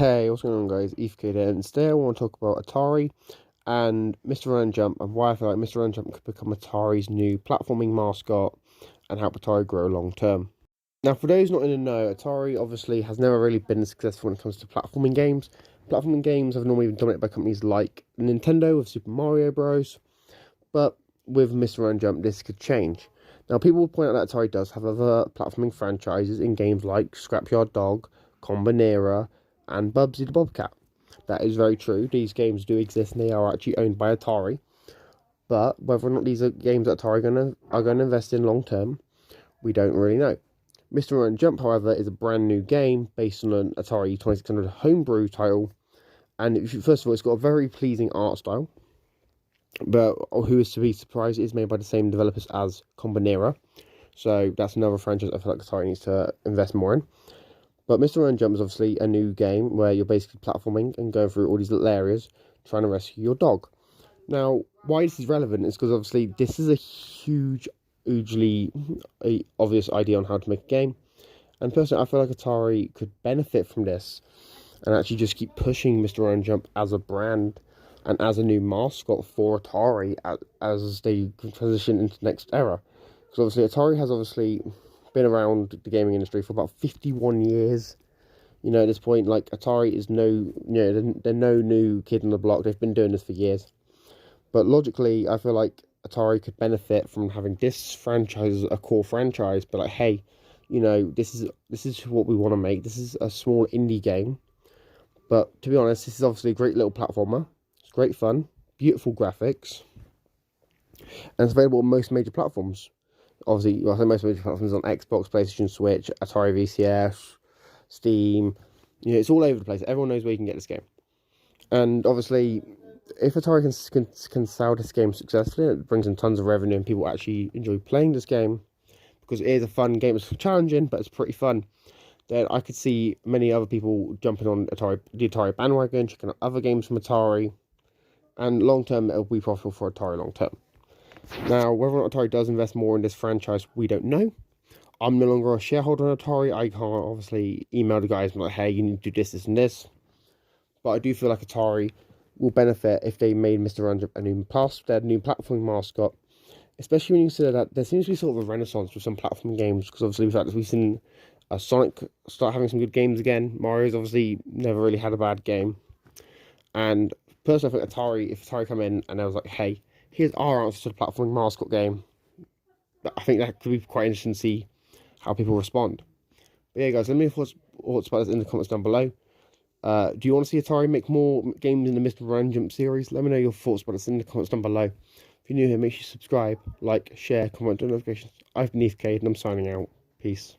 Hey, what's going on, guys? EFK here, and today I want to talk about Atari and Mr. Run and Jump, and why I feel like Mr. Run and Jump could become Atari's new platforming mascot and help Atari grow long term. Now, for those not in the know, Atari obviously has never really been successful when it comes to platforming games. Platforming games have normally been dominated by companies like Nintendo with Super Mario Bros. But with Mr. Run and Jump, this could change. Now, people will point out that Atari does have other platforming franchises in games like Scrapyard Dog, Combinera, and Bubsy the Bobcat. That is very true. These games do exist and they are actually owned by Atari. But whether or not these are games that Atari are going to invest in long term, we don't really know. Mr. Run and Jump, however, is a brand new game based on an Atari 2600 homebrew title. And first of all, it's got a very pleasing art style. But who is to be surprised, it is made by the same developers as Combinera. So that's another franchise I feel like Atari needs to invest more in. But Mr. Run and Jump is obviously a new game where you're basically platforming and going through all these little areas trying to rescue your dog. Now, why this is relevant is because obviously this is a hugely obvious idea on how to make a game. And personally, I feel like Atari could benefit from this and actually just keep pushing Mr. Run and Jump as a brand and as a new mascot for Atari as they transition into the next era. Because obviously Atari has been around the gaming industry for about 51 years. You know, at this point, like, Atari is they're no new kid on the block. They've been doing this for years. But logically, I feel like Atari could benefit from having this franchise as a core franchise. But like, hey, you know, this is what we want to make. This is a small indie game. But to be honest, this is obviously a great little platformer. It's great fun, beautiful graphics, and it's available on most major platforms. Obviously, I think most major platforms on Xbox, PlayStation, Switch, Atari VCS, Steam. You know, it's all over the place. Everyone knows where you can get this game. And obviously, if Atari can sell this game successfully, it brings in tons of revenue and people actually enjoy playing this game because it is a fun game. It's challenging, but it's pretty fun. Then I could see many other people jumping on the Atari bandwagon, checking out other games from Atari, and long term, it'll be profitable for Atari long term. Now, whether or not Atari does invest more in this franchise, we don't know. I'm no longer a shareholder in Atari. I can't obviously email the guys and be like, hey, you need to do this, this, and this. But I do feel like Atari will benefit if they made Mr. Run a new platforming mascot. Especially when you consider that there seems to be sort of a renaissance with some platforming games. Because obviously we've seen Sonic start having some good games again. Mario's obviously never really had a bad game. And personally, I think if Atari come in and I was like, hey, here's our answer to the platforming mascot game, I think that could be quite interesting to see how people respond. But yeah, guys, let me know your thoughts about this in the comments down below. Do you want to see Atari make more games in the Mr. Run and Jump series? Let me know your thoughts about this in the comments down below. If you're new here, make sure you subscribe, like, share, comment, and notifications. I've been EFK, and I'm signing out. Peace.